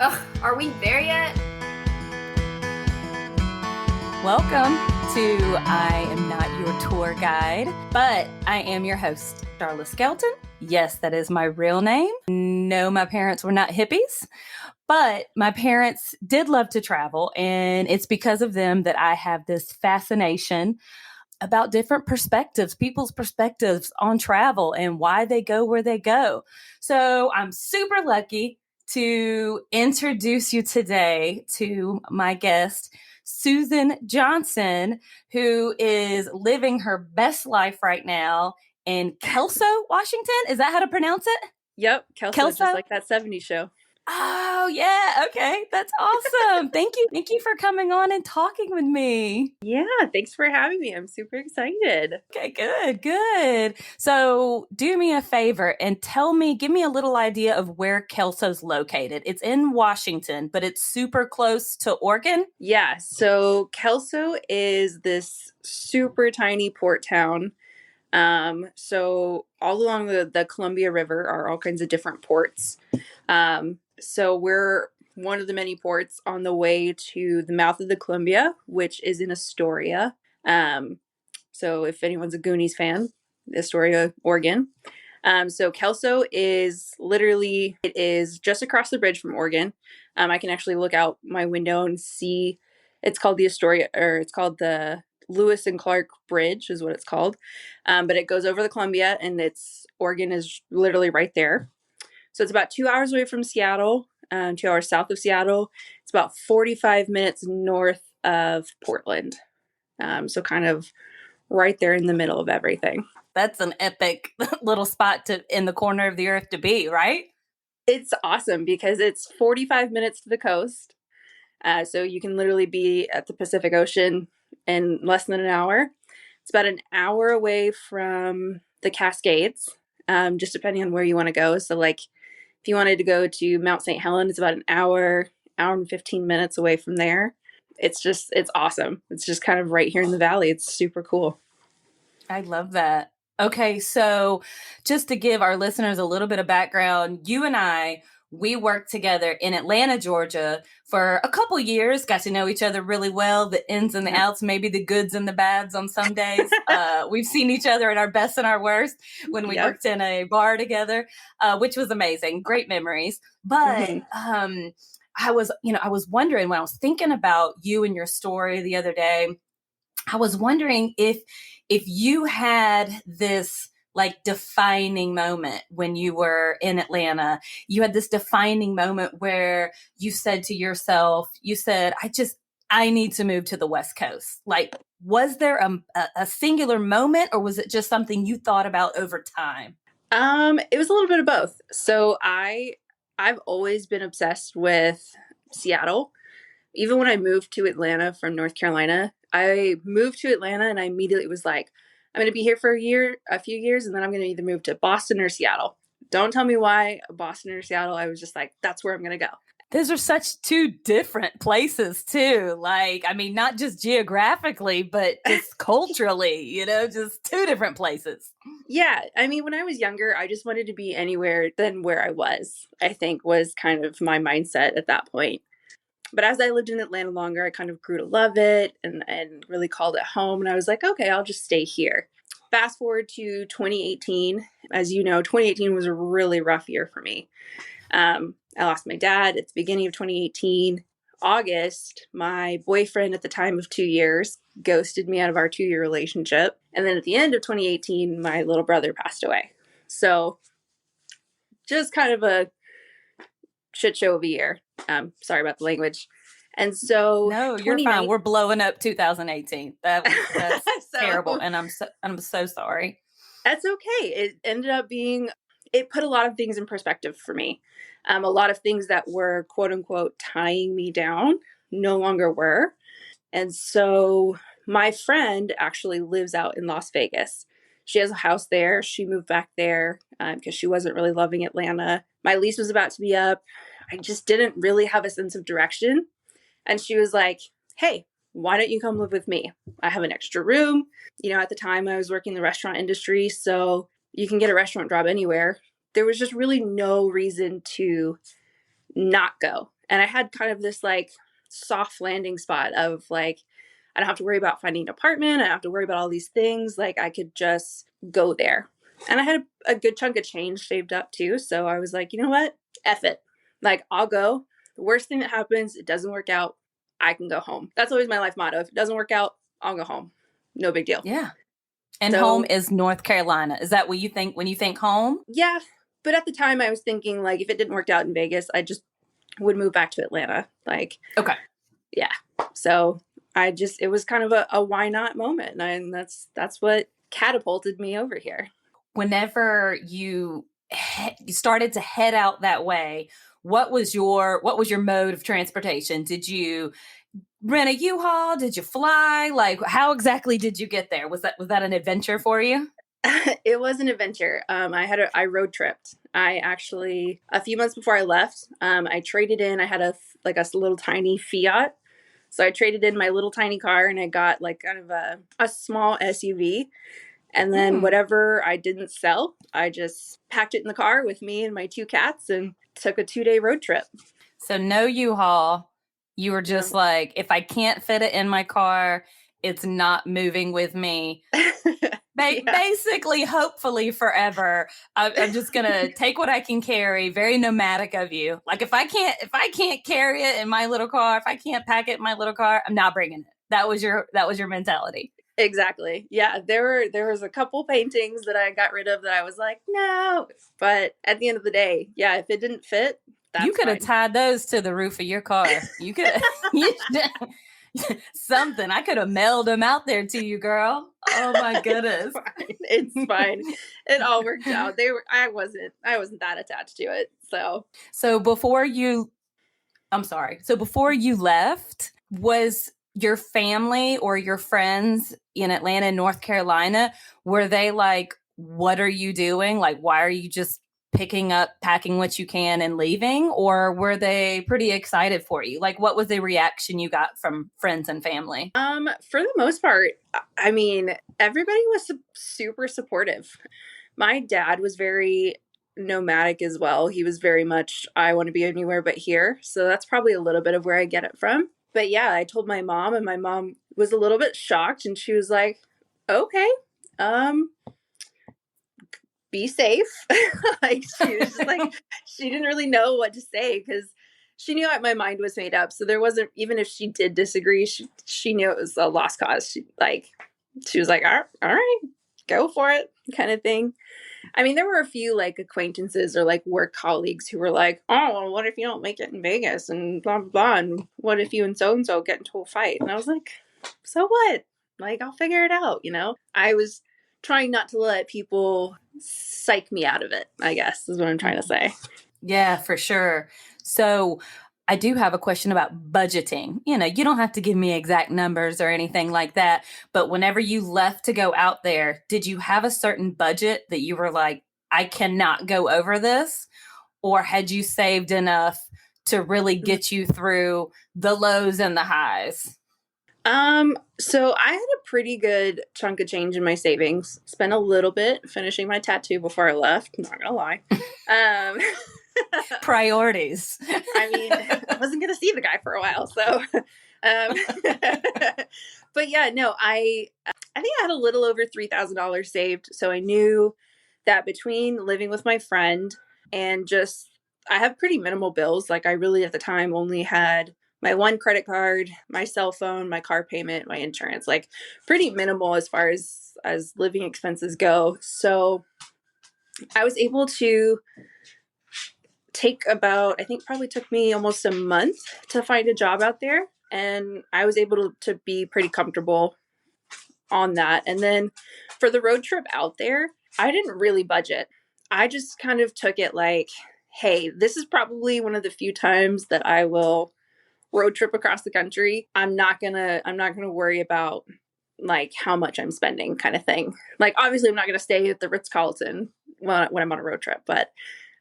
Ugh, are we there yet? Welcome to I Am Not Your Tour Guide, but I am your host, Darla Skelton. Yes, that is my real name. No, my parents were not hippies, but my parents did love to travel, and it's because of them that I have this fascination about different perspectives, people's perspectives on travel and why they go where they go. So I'm super lucky to introduce you today to my guest, Susan Johnson, who is living her best life right now in Kelso, Washington. Is that how to pronounce it? Yep, Kelso, just Kelso? like that 70's show. Oh, yeah. Okay. That's awesome. Thank you. Thank you for coming on and talking with me. Yeah, thanks for having me. I'm super excited. Okay, good, good. So do me a favor and give me a little idea of where Kelso's located. It's in Washington, but it's super close to Oregon. Yeah, so Kelso is this super tiny port town. So all along the Columbia River are all kinds of different ports. So we're one of the many ports on the way to the mouth of the Columbia, which is in Astoria. So if anyone's a Goonies fan, Astoria, Oregon. So Kelso is it is just across the bridge from Oregon. I can actually look out my window and see it's called the Astoria, or it's called the Lewis and Clark Bridge is what it's called. But it goes over the Columbia, and Oregon is literally right there. So it's about 2 hours away from Seattle, 2 hours south of Seattle. It's about 45 minutes north of Portland. So kind of right there in the middle of everything. That's an epic little spot in the corner of the earth to be, right? It's awesome because it's 45 minutes to the coast. So you can literally be at the Pacific Ocean in less than an hour. It's about an hour away from the Cascades, just depending on where you want to go. So like if you wanted to go to Mount St. Helens, it's about an hour and 15 minutes away from there. It's awesome. It's just kind of right here in the valley. It's super cool. I love that. Okay, so just to give our listeners a little bit of background, you and we worked together in Atlanta, Georgia for a couple years, got to know each other really well, the ins and the outs, maybe the goods and the bads on some days. We've seen each other at our best and our worst when we worked in a bar together, which was amazing. Great memories. But I was wondering when I was thinking about you and your story the other day, I was wondering if you had this like defining moment when you were in Atlanta. You had this defining moment where you said to yourself, I need to move to the West Coast. Like, was there a singular moment, or was it just something you thought about over time? It was a little bit of both. So I've always been obsessed with Seattle. Even when I moved to Atlanta from North Carolina, I moved to Atlanta and I immediately was like, I'm going to be here for a few years, and then I'm going to either move to Boston or Seattle. Don't tell me why Boston or Seattle. I was just like, that's where I'm going to go. Those are such two different places too. Like, I mean, not just geographically, but just culturally, just two different places. Yeah. I mean, when I was younger, I just wanted to be anywhere than where I was, I think was kind of my mindset at that point. But as I lived in Atlanta longer, I kind of grew to love it and really called it home. And I was like, okay, I'll just stay here. Fast forward to 2018. As you know, 2018 was a really rough year for me. I lost my dad at the beginning of 2018. August, my boyfriend at the time of 2 years ghosted me out of our 2-year relationship. And then at the end of 2018, my little brother passed away. So just kind of a shit show of a year. Sorry about the language. And so no, you're fine. We're blowing up 2018. That's terrible, and I'm so sorry. That's okay. It ended up it put a lot of things in perspective for me. A lot of things that were quote unquote tying me down no longer were. And so my friend actually lives out in Las Vegas. She has a house there. She moved back there because she wasn't really loving Atlanta. My lease was about to be up. I just didn't really have a sense of direction. And she was like, hey, why don't you come live with me? I have an extra room. At the time I was working in the restaurant industry, so you can get a restaurant job anywhere. There was just really no reason to not go. And I had kind of this like soft landing spot of like, I don't have to worry about finding an apartment. I don't have to worry about all these things. Like I could just go there. And I had a good chunk of change saved up too. So I was like, you know what? F it. Like I'll go. The worst thing that happens, it doesn't work out. I can go home. That's always my life motto. If it doesn't work out, I'll go home. No big deal. Yeah. And home So is North Carolina. Is that what you think when you think home? yeah. But at the time I was thinking like if it didn't work out in Vegas, I just would move back to Atlanta. Like, Okay. yeah. So it was kind of a why not moment. And that's what catapulted me over here. Whenever you started to head out that way, what was your mode of transportation? Did you rent a U-Haul? Did you fly? Like how exactly did you get there? Was that an adventure for you? It was an adventure. I road tripped. I actually, a few months before I left, I traded in, I had a little tiny Fiat. So I traded in my little tiny car and I got like kind of a small SUV. And then Hmm. whatever I didn't sell, I just packed it in the car with me and my two cats and took a 2-day road trip. So no U-Haul. You were just No. like, if I can't fit it in my car, it's not moving with me. Yeah. Basically, hopefully forever. I'm just gonna take what I can carry. Very nomadic of you. Like if I can't carry it in my little car, if I can't pack it in my little car, I'm not bringing it. That was your mentality. Exactly. Yeah, there was a couple paintings that I got rid of that I was like, no. But at the end of the day, yeah, if it didn't fit, You that's could have fine. tied those to the roof of your car. You could something. I could have mailed them out there to you, girl. Oh my It's goodness. fine. It's fine. It all worked out. I wasn't that attached to it. So So before you I'm sorry. So before you left, was your family or your friends in Atlanta and North Carolina, were they like, what are you doing? Like, why are you just picking up, packing what you can and leaving? Or were they pretty excited for you? Like, what was the reaction you got from friends and family? for the most part, I mean, everybody was super supportive. My dad was very nomadic as well. He was very much, I want to be anywhere but here. So that's probably a little bit of where I get it from. But yeah, I told my mom, and my mom was a little bit shocked, and she was like, okay, um, be safe. Like she was just like, she didn't really know what to say because she knew my mind was made up. So there wasn't, even if she did disagree, she knew it was a lost cause. She was like, all right, go for it, kind of thing. I mean, there were a few like acquaintances or like work colleagues who were like, oh, well, what if you don't make it in Vegas and blah, blah, blah. And what if you and so get into a fight? And I was like, so what? Like, I'll figure it out, you know? I was trying not to let people psych me out of it, I guess, is what I'm trying to say. Yeah, for sure. So I do have a question about budgeting. You don't have to give me exact numbers or anything like that, but whenever you left to go out there, did you have a certain budget that you were like, I cannot go over this? Or had you saved enough to really get you through the lows and the highs? So I had a pretty good chunk of change in my savings. Spent a little bit finishing my tattoo before I left, not gonna lie. Um Priorities. I mean, I wasn't going to see the guy for a while, so. But yeah, no, I think I had a little over $3,000 saved, so I knew that between living with my friend and just I have pretty minimal bills. Like I really at the time only had my one credit card, my cell phone, my car payment, my insurance. Like pretty minimal as far as living expenses go. So I was able to take about, I think probably took me almost a month to find a job out there. And I was able to be pretty comfortable on that. And then for the road trip out there, I didn't really budget. I just kind of took it like, hey, this is probably one of the few times that I will road trip across the country. I'm not gonna worry about like how much I'm spending kind of thing. Like obviously I'm not gonna stay at the Ritz Carlton when I'm on a road trip, but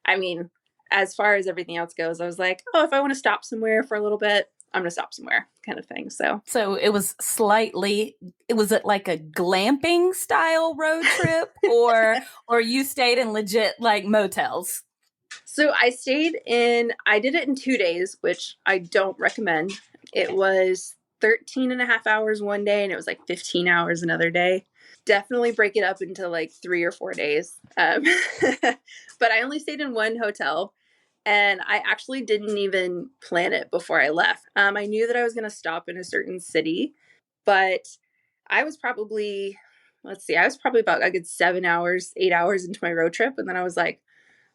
I mean, as far as everything else goes, I was like, oh, if I want to stop somewhere for a little bit, I'm going to stop somewhere kind of thing. So, So it was like a glamping style road trip or you stayed in legit like motels? So I did it in 2 days, which I don't recommend. It was 13 and a half hours one day, and it was like 15 hours another day. Definitely break it up into like 3 or 4 days. But I only stayed in one hotel, and I actually didn't even plan it before I left. I knew that I was going to stop in a certain city, but I was probably, let's see, I was probably about a good 7 hours, 8 hours into my road trip. And then I was like,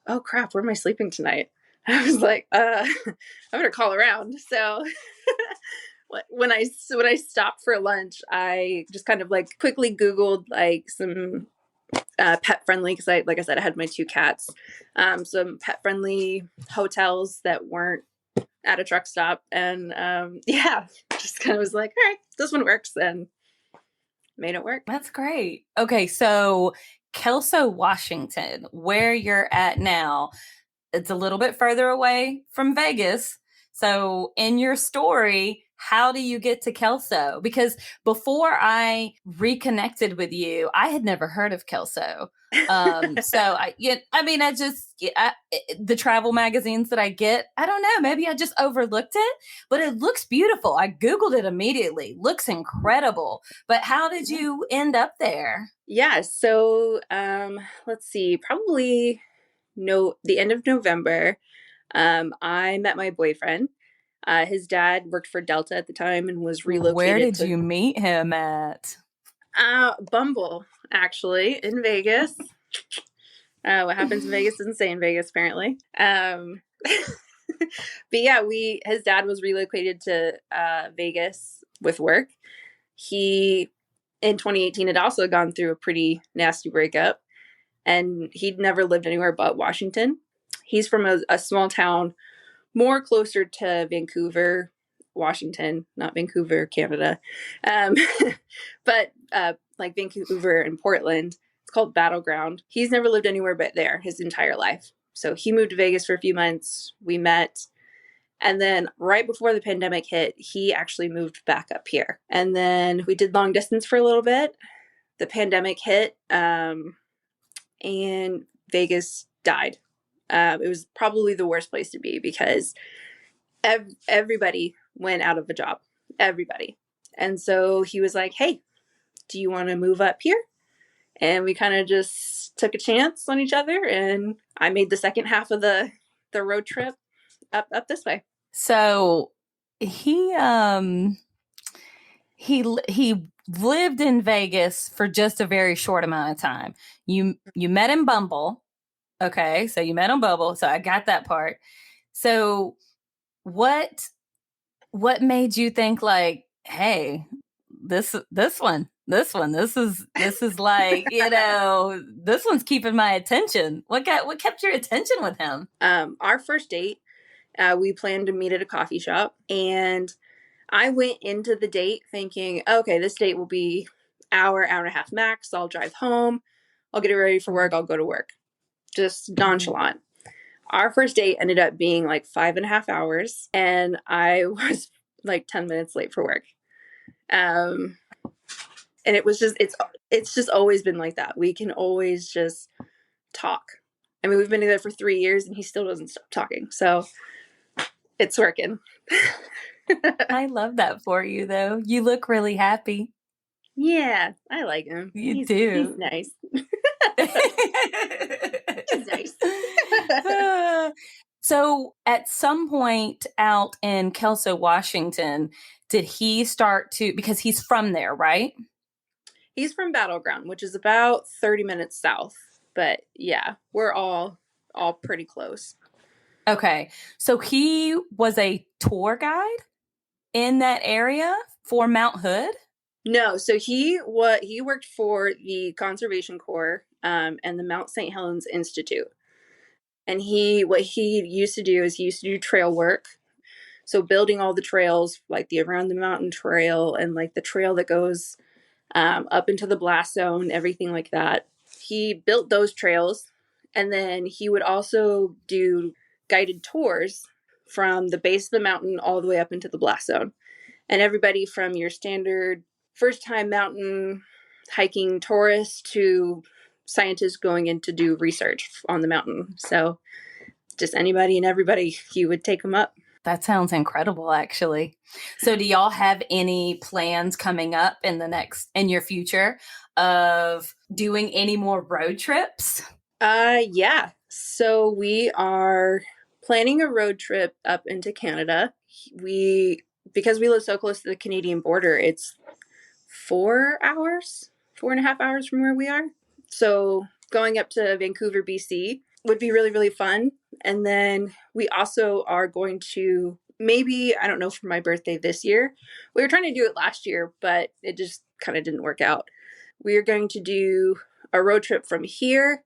oh crap, where am I sleeping tonight? I was like, I better call around. So when I stopped for lunch, I just kind of like quickly Googled like some pet friendly, because like I said, I had my two cats, some pet friendly hotels that weren't at a truck stop, and yeah, just kind of was like, all right, this one works, and made it work. That's great. Okay, so Kelso, Washington, where you're at now, it's a little bit further away from Vegas. So, in your story, how do you get to Kelso? Because before I reconnected with you, I had never heard of Kelso. So I mean, the travel magazines that I get, I don't know, maybe I just overlooked it, but it looks beautiful. I Googled it immediately. Looks incredible. But how did you end up there? Yeah, so let's see, probably no the end of November. I met my boyfriend. His dad worked for Delta at the time and was Where relocated did to you meet him at? Bumble, actually, in Vegas. What happens in Vegas doesn't stay in Vegas, apparently. But yeah, we his dad was relocated to Vegas with work. He in 2018 had also gone through a pretty nasty breakup, and he'd never lived anywhere but Washington. He's from a small town more closer to Vancouver, Washington, not Vancouver, Canada, um, but like Vancouver and Portland. It's called Battleground. He's never lived anywhere but there his entire life. So he moved to Vegas for a few months. We met. And then right before the pandemic hit, he actually moved back up here. And then we did long distance for a little bit. The pandemic hit, and Vegas died. It was probably the worst place to be because everybody went out of a job. Everybody. And so he was like, hey, do you want to move up here? And we kind of just took a chance on each other. And I made the second half of the road trip up this way. So he he lived in Vegas for just a very short amount of time. You met in Bumble. Okay, so you met on Bumble. So I got that part. So what what made you think like, hey, this is like, this one's keeping my attention. What kept your attention with him? Our first date, we planned to meet at a coffee shop, and I went into the date thinking, okay, this date will be hour and a half max. I'll drive home. I'll get ready for work. I'll go to work. Just nonchalant. Our first date ended up being like 5.5 hours, and I was like 10 minutes late for work. And it was just it's just always been like that. We can always just talk. I mean, we've been together for 3 years, and he still doesn't stop talking. So it's working. I love that for you, though. You look really happy. Yeah, I like him. You He's do. nice. He's nice. So, at some point out in Kelso, Washington, did he start to, because he's from there, right? He's from Battleground, which is about 30 minutes south. But yeah, we're all pretty close. Okay. So, he was a tour guide in that area for Mount Hood? No, so he worked for the Conservation Corps, and the Mount St. Helens Institute. And what he used to do is he used to do trail work. So building all the trails, like the Around the Mountain Trail and like the trail that goes up into the blast zone, everything like that. He built those trails, and then he would also do guided tours from the base of the mountain all the way up into the blast zone. And everybody from your standard first time mountain hiking tourist to scientists going in to do research on the mountain. So just anybody and everybody, you would take them up. That sounds incredible, actually. So, do y'all have any plans coming up in your future of doing any more road trips? Yeah. So we are planning a road trip up into Canada. We Because we live so close to the Canadian border, it's 4 hours, 4.5 hours from where we are. So going up to Vancouver, BC would be really, really fun. And then we also are going to maybe, I don't know, for my birthday this year. We were trying to do it last year, but it just kind of didn't work out. We are going to do a road trip from here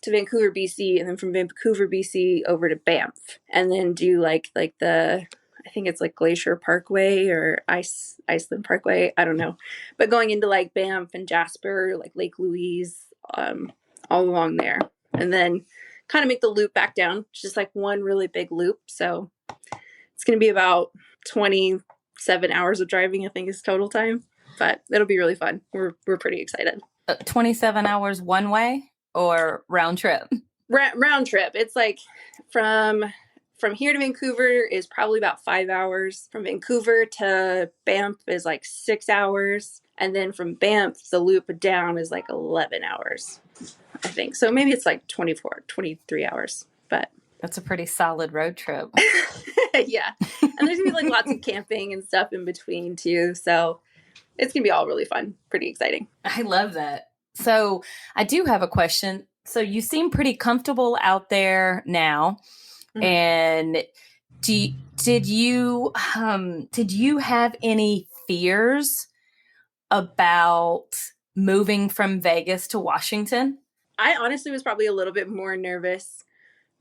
to Vancouver, BC, and then from Vancouver, BC over to Banff, and then do like the, I think it's like Glacier Parkway or Iceland Parkway. I don't know, but going into like Banff and Jasper, like Lake Louise, all along there, and then kind of make the loop back down. It's just like one really big loop. So it's going to be about 27 hours of driving, I think, is total time, but it'll be really fun. We're pretty excited. 27 hours one way or round trip? Round trip. It's like from here to Vancouver is probably about 5 hours. From Vancouver to Banff is like 6 hours. And then from Banff, the loop down is like 11 hours, I think. So maybe it's like 24, 23 hours. But that's a pretty solid road trip. Yeah. And there's going to be like lots of camping and stuff in between too. So it's going to be all really fun. Pretty exciting. I love that. So I do have a question. So you seem pretty comfortable out there now. Mm-hmm. And did you have any fears about moving from Vegas to Washington? I honestly was probably a little bit more nervous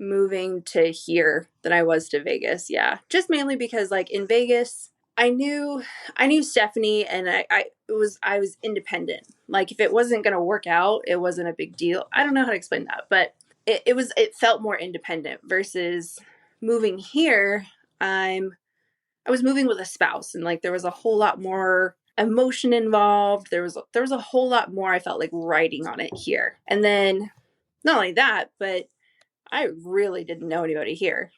moving to here than I was to Vegas. Yeah. Just mainly because like in Vegas, I knew Stephanie, and I was independent. Like if it wasn't going to work out, it wasn't a big deal. I don't know how to explain that, but it felt more independent versus moving here. I was moving with a spouse, and like there was a whole lot more emotion involved. There was a whole lot more I felt like writing on it here. And then not only that, but I really didn't know anybody here.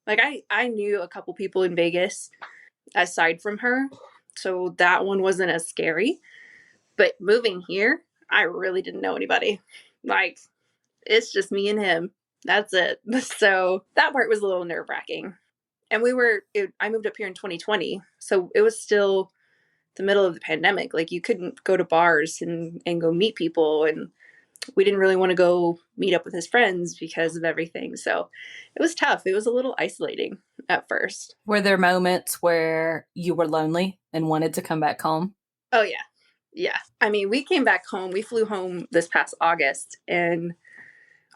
Like I knew a couple people in Vegas aside from her, so that one wasn't as scary. But moving here, I really didn't know anybody. Like it's just me and him. That's it. So that part was a little nerve-wracking. And I moved up here in 2020, so it was still the middle of the pandemic. Like you couldn't go to bars and go meet people, and we didn't really want to go meet up with his friends because of everything. So it was tough. It was a little isolating at first. Were there moments where you were lonely and wanted to come back home? Oh, yeah. Yeah. I mean, we came back home. We flew home this past August, and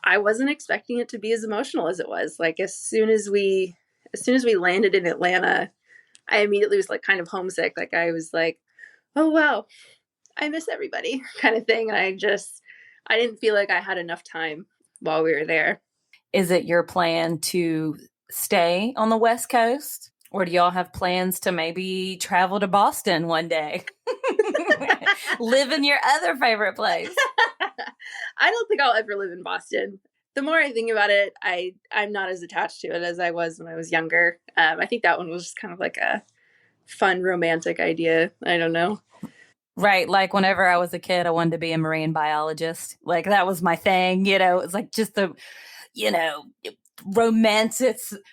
I wasn't expecting it to be as emotional as it was. Like as soon as we landed in Atlanta, I immediately was like kind of homesick. Like I was like, oh, wow, I miss everybody kind of thing. And I didn't feel like I had enough time while we were there. Is it your plan to stay on the West Coast? Or do y'all have plans to maybe travel to Boston one day? Live in your other favorite place? I don't think I'll ever live in Boston. The more I think about it, I'm not as attached to it as I was when I was younger. I think that one was just kind of like a fun romantic idea. I don't know. Right. Like whenever I was a kid, I wanted to be a marine biologist. Like that was my thing, It's like just the,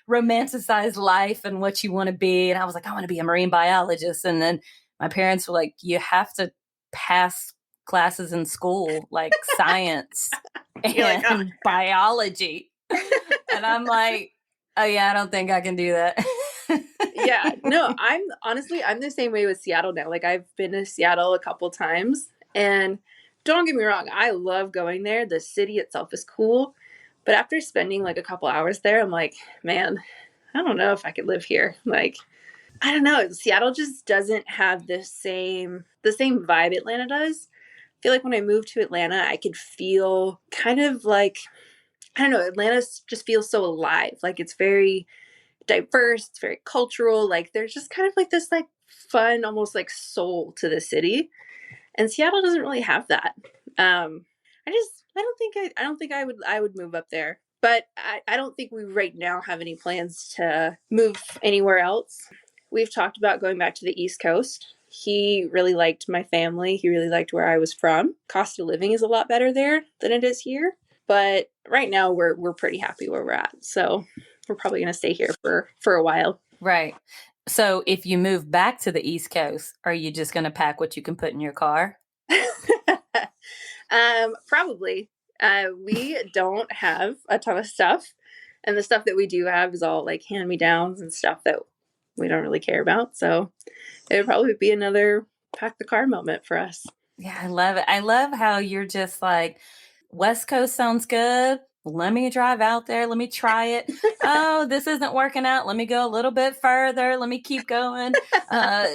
romanticized life and what you want to be. And I was like, I want to be a marine biologist. And then my parents were like, you have to pass classes in school, like science and biology. And I'm like, oh yeah, I don't think I can do that. Yeah, no, I'm the same way with Seattle now. Like I've been to Seattle a couple times, and don't get me wrong, I love going there. The city itself is cool. But after spending like a couple hours there, I'm like, man, I don't know if I could live here. Like, I don't know. Seattle just doesn't have the same vibe Atlanta does. I feel like when I moved to Atlanta, I could feel kind of like, I don't know, Atlanta just feels so alive. Like it's very diverse, it's very cultural. Like there's just kind of like this like fun, almost like soul to the city. And Seattle doesn't really have that. I don't think I would move up there. But I don't think we right now have any plans to move anywhere else. We've talked about going back to the East Coast. He really liked my family. He really liked where I was from. Cost of living is a lot better there than it is here. But right now we're pretty happy where we're at. So we're probably going to stay here for a while. Right. So if you move back to the East Coast, are you just going to pack what you can put in your car? Probably. We don't have a ton of stuff. And the stuff that we do have is all like hand me downs and stuff that we don't really care about. So it would probably be another pack the car moment for us. Yeah, I love it. I love how you're just like, West Coast sounds good. Let me drive out there. Let me try it. Oh, this isn't working out. Let me go a little bit further. Let me keep going, uh,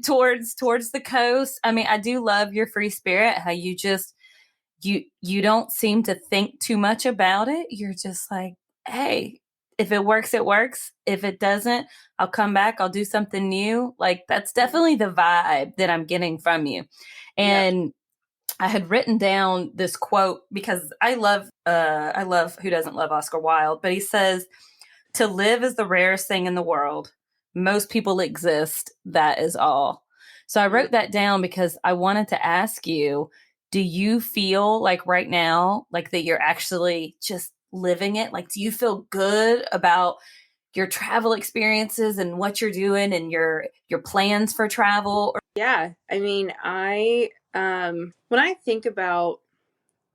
towards the coast. I mean, I do love your free spirit, how you just, you don't seem to think too much about it. You're just like, hey, if it works, it works. If it doesn't, I'll come back. I'll do something new. Like that's definitely the vibe that I'm getting from you. Yep. And I had written down this quote because I love who doesn't love Oscar Wilde, but he says, to live is the rarest thing in the world. Most people exist. That is all. So I wrote that down because I wanted to ask you, do you feel like right now, like that you're actually just living it? Like, do you feel good about your travel experiences and what you're doing and your plans for travel? Yeah. I mean, when I think about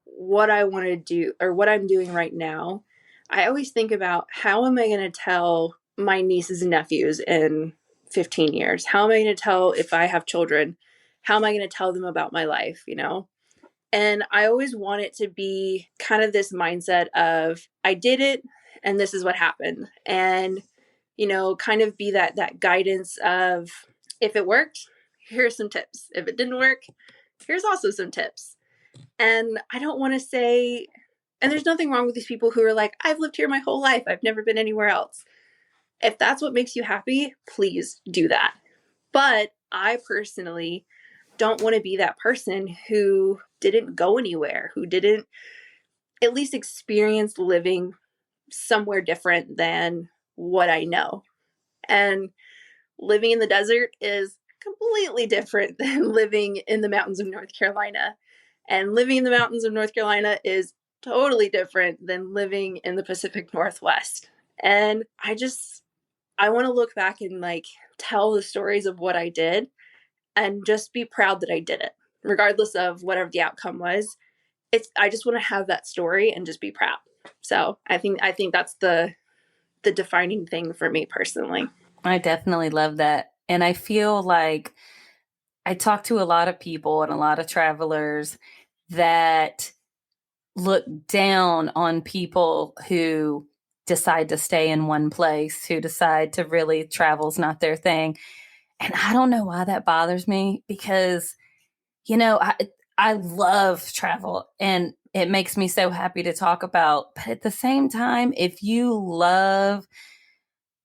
what I want to do or what I'm doing right now, I always think about how am I going to tell my nieces and nephews in 15 years? How am I going to tell if I have children? How am I going to tell them about my life, you know? And I always want it to be kind of this mindset of I did it and this is what happened. And kind of be that guidance of if it worked, here's some tips. If it didn't work, here's also some tips. And I don't want to say, and there's nothing wrong with these people who are like, I've lived here my whole life. I've never been anywhere else. If that's what makes you happy, please do that. But I personally don't want to be that person who didn't go anywhere, who didn't at least experience living somewhere different than what I know. And living in the desert is completely different than living in the mountains of North Carolina. And living in the mountains of North Carolina is totally different than living in the Pacific Northwest. And I want to look back and like tell the stories of what I did and just be proud that I did it, regardless of whatever the outcome was. I just want to have that story and just be proud. So I think that's the defining thing for me personally. I definitely love that. And I feel like I talk to a lot of people and a lot of travelers that look down on people who decide to stay in one place, who decide to really travel's not their thing. And I don't know why that bothers me because, I love travel and it makes me so happy to talk about. But at the same time, if you love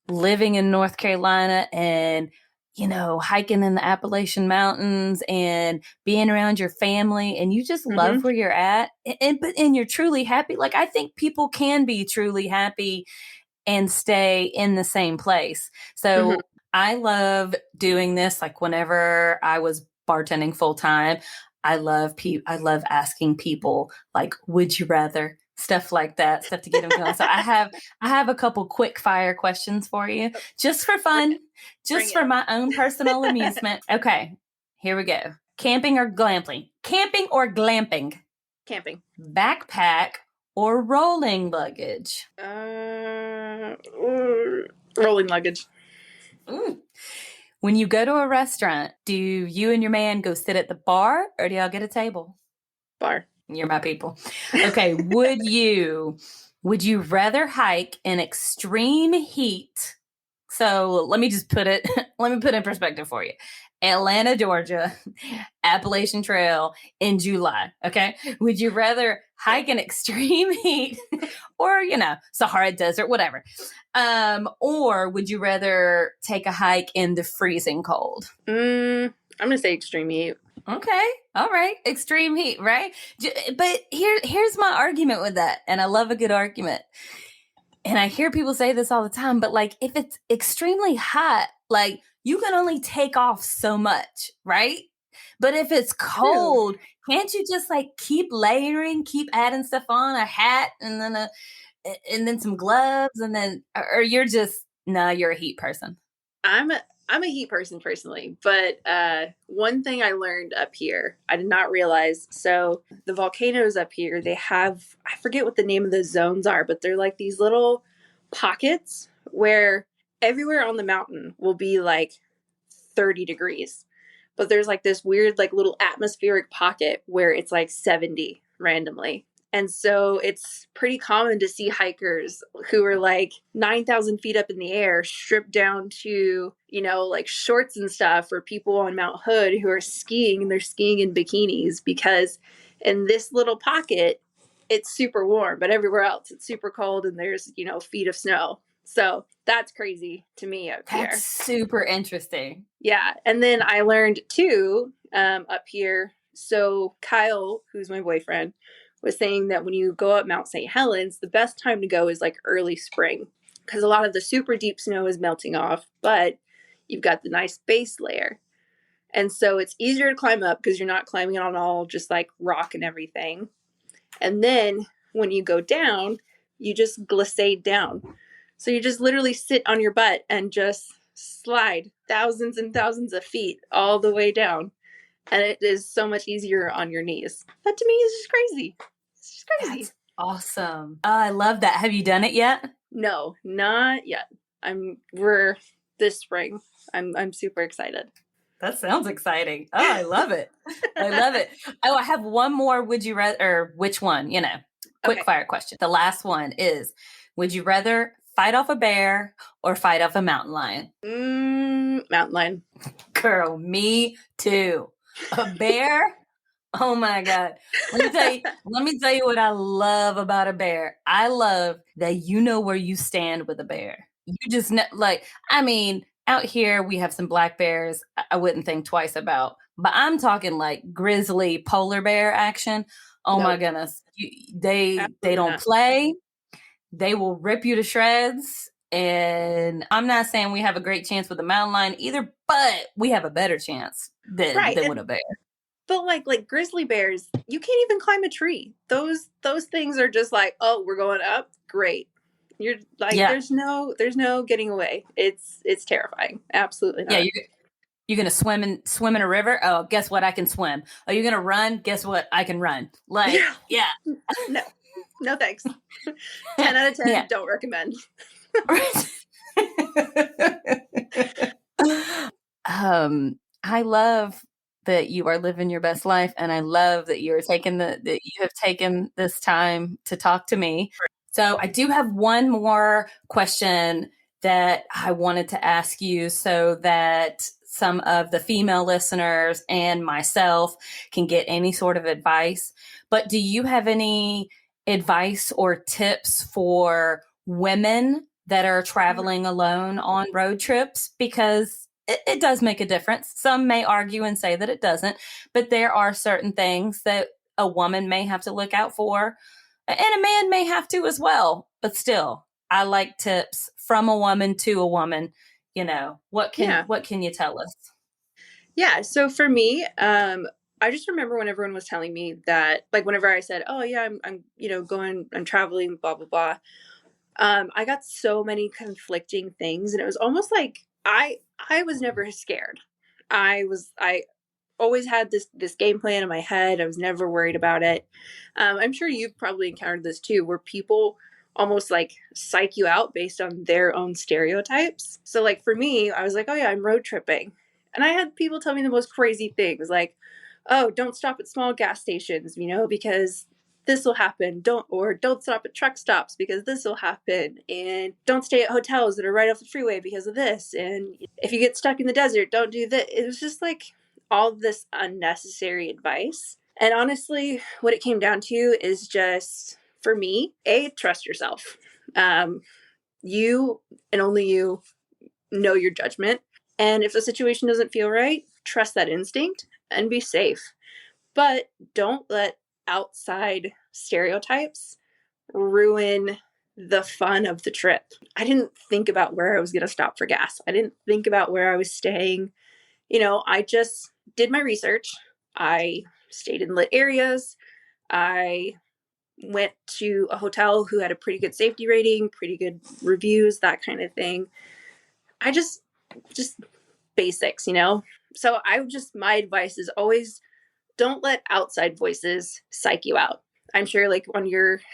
living in North Carolina and hiking in the Appalachian Mountains and being around your family and you just Mm-hmm. love where you're at and you're truly happy. Like I think people can be truly happy and stay in the same place. Mm-hmm. So I love doing this. Like whenever I was bartending full time, I love asking people like, would you rather stuff like that, stuff to get them going. So I have a couple quick fire questions for you just for Bring fun, it. Bring just it. for my own personal amusement. Okay, here we go. Camping or glamping? Camping or glamping? Camping. Backpack or rolling luggage? Rolling luggage. Ooh. When you go to a restaurant, do you and your man go sit at the bar or do y'all get a table? Bar. You're my people. Okay, would you rather hike in extreme heat? So let me just put it let me put it in perspective for you. Atlanta, Georgia, Appalachian Trail in July. Okay. Would you rather hike in extreme heat or, Sahara Desert, whatever? Or would you rather take a hike in the freezing cold? I'm gonna say extreme heat. Okay. All right. Extreme heat, right? But here's my argument with that. And I love a good argument. And I hear people say this all the time, but like if it's extremely hot, like you can only take off so much, right? But if it's True. cold, can't you just like keep layering, keep adding stuff on, a hat and then some gloves and then or you're just no, you're a heat person. I'm a heat person personally, but one thing I learned up here, I did not realize. So the volcanoes up here, they have, I forget what the name of the zones are, but they're like these little pockets where everywhere on the mountain will be like 30 degrees. But there's like this weird, like little atmospheric pocket where it's like 70 randomly. And so it's pretty common to see hikers who are like 9,000 feet up in the air, stripped down to, like shorts and stuff, or people on Mount Hood who are skiing and they're skiing in bikinis because in this little pocket, it's super warm, but everywhere else it's super cold and there's, feet of snow. So that's crazy to me up That's here. super interesting. Yeah. And then I learned too up here. So Kyle, who's my boyfriend, was saying that when you go up Mount St. Helens, the best time to go is like early spring because a lot of the super deep snow is melting off, but you've got the nice base layer. And so it's easier to climb up because you're not climbing on all just like rock and everything. And then when you go down, you just glissade down. So you just literally sit on your butt and just slide thousands and thousands of feet all the way down. And it is so much easier on your knees. That to me is just crazy. It's just crazy. That's awesome. Oh, I love that. Have you done it yet? No, not yet. We're this spring. I'm super excited. That sounds exciting. Oh, I love it. I love it. Oh, I have one more. Would you rather, or which one? Quick Okay. fire question. The last one is would you rather fight off a bear or fight off a mountain lion? Mountain lion. Girl, me too. A bear? Oh my God. Let me tell you what I love about a bear. I love that you know where you stand with a bear. You just know, like, I mean, out here we have some black bears I wouldn't think twice about, but I'm talking like grizzly polar bear action. Oh my No, goodness. They absolutely don't not. play. They will rip you to shreds. And I'm not saying we have a great chance with a mountain lion either, but we have a better chance than Right. than with And a bear. but like grizzly bears, you can't even climb a tree. Those things are just like, oh, we're going up. Great. You're like Yeah. there's no getting away. It's terrifying. Absolutely Yeah, not. you're gonna swim in a river. Oh, guess what? I can swim. Oh, you're gonna run. Guess what? I can run. Like, Yeah. yeah, No. No thanks. 10 out of 10 yeah. don't recommend. I love that you are living your best life, and I love that that you have taken this time to talk to me. So I do have one more question that I wanted to ask you so that some of the female listeners and myself can get any sort of advice. But do you have any advice or tips for women that are traveling alone on road trips? Because it does make a difference. Some may argue and say that it doesn't, but there are certain things that a woman may have to look out for and a man may have to as well, but still, I like tips from a woman to a woman. What can Yeah. what can you tell us? Yeah. So for me, I just remember when everyone was telling me that, like, whenever I said, "Oh yeah, I'm traveling, blah blah blah," I got so many conflicting things, and it was almost like I was never scared. I always had this game plan in my head. I was never worried about it. I'm sure you've probably encountered this too, where people almost like psych you out based on their own stereotypes. So like for me, I was like, oh yeah, I'm road tripping, and I had people tell me the most crazy things, like, oh, don't stop at small gas stations, because this will happen. Don't stop at truck stops because this will happen, and don't stay at hotels that are right off the freeway because of this, and if you get stuck in the desert, don't do that. It was just like all this unnecessary advice. And honestly, what it came down to is just, for me, trust yourself. um, you and only you know your judgment, and if the situation doesn't feel right, trust that instinct and be safe. But don't let outside stereotypes ruin the fun of the trip. I didn't think about where I was going to stop for gas. I didn't think about where I was staying. I just did my research. I stayed in lit areas. I went to a hotel who had a pretty good safety rating, pretty good reviews, that kind of thing. I just basics. So my advice is always don't let outside voices psych you out. I'm sure like on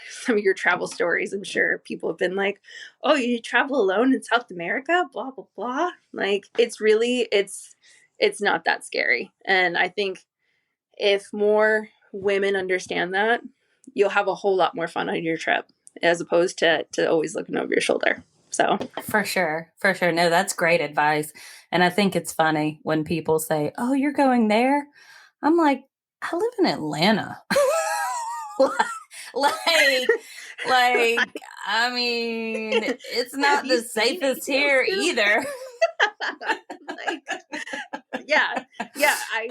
some of your travel stories, I'm sure people have been like, "Oh, you travel alone in South America, blah blah blah." Like it's not that scary. And I think if more women understand that, you'll have a whole lot more fun on your trip as opposed to always looking over your shoulder. So, For sure. For sure. No, that's great advice. And I think it's funny when people say, "Oh, you're going there?" I'm like, "I live in Atlanta." like like I mean, it's have not you the seen safest anything else here too? either. Like, yeah, yeah. I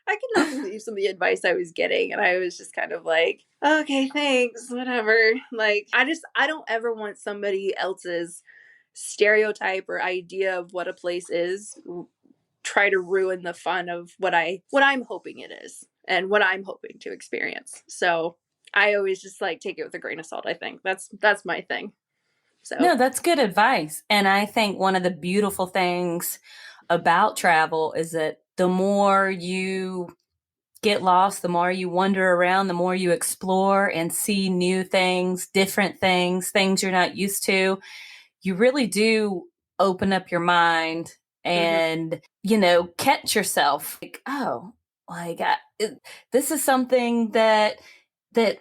could not believe some of the advice I was getting, and I was just kind of like, okay, thanks, whatever. Like, I don't ever want somebody else's stereotype or idea of what a place is try to ruin the fun of what I'm hoping it is and what I'm hoping to experience. So I always just like take it with a grain of salt. I think that's my thing. So. No, that's good advice. And I think one of the beautiful things about travel is that the more you get lost, the more you wander around, the more you explore and see new things, different things, things you're not used to, you really do open up your mind Mm-hmm. and, catch yourself like, oh, like this is something that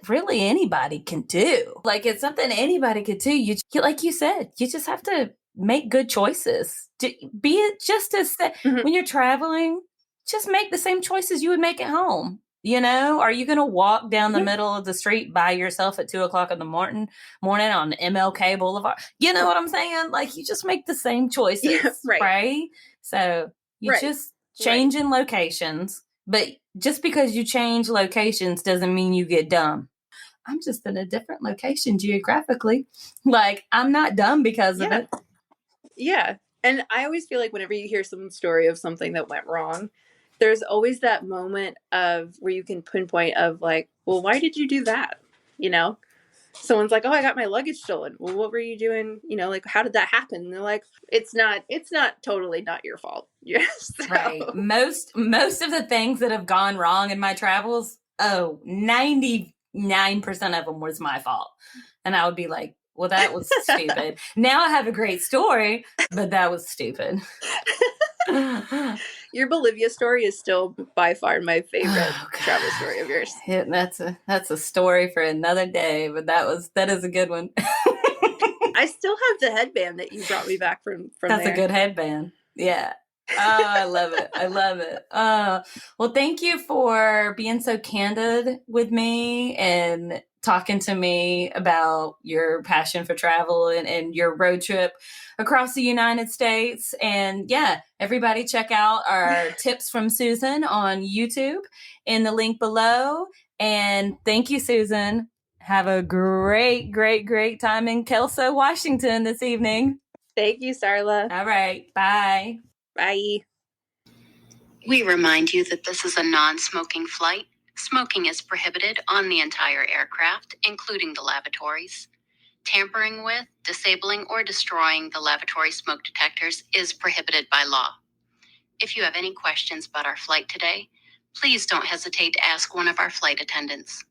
really anybody can do. Like it's something anybody could do. Like you said, you just have to make good choices. Be it just as Mm-hmm. when you're traveling, just make the same choices you would make at home. Are you going to walk down the Yep. middle of the street by yourself at 2 o'clock in the morning on MLK Boulevard? You know what I'm saying? Like you just make the same Yeah. choices, Right. right? So you Right. just Right. change in locations, but just because you change locations doesn't mean you get dumb. I'm just in a different location geographically. Like I'm not dumb because of Yeah. it. Yeah. And I always feel like whenever you hear someone's story of something that went wrong, there's always that moment of where you can pinpoint of like, well, why did you do that? You know, someone's like, oh, I got my luggage stolen. Well, what were you doing? Like, how did that happen? And they're like, it's not totally not your fault. Yeah. Right. So Most of the things that have gone wrong in my travels, 99% of them was my fault. And I would be like, well, that was stupid. Now I have a great story, but that was stupid. your Bolivia story is still by far my favorite Oh travel story of yours. God. Yeah, that's a story for another day, but that is a good one. I still have the headband that you brought me back from That's a there. good headband. Yeah. Oh, I love it. I love it. Well, thank you for being so candid with me and talking to me about your passion for travel and your road trip across the United States. And yeah, everybody check out our tips from Susan on YouTube in the link below. And thank you, Susan. Have a great, great, great time in Kelso, Washington this evening. Thank you, Sarla. All right. Bye. Bye. We remind you that this is a non-smoking flight. Smoking is prohibited on the entire aircraft, including the lavatories. Tampering with, disabling, or destroying the lavatory smoke detectors is prohibited by law. If you have any questions about our flight today, please don't hesitate to ask one of our flight attendants.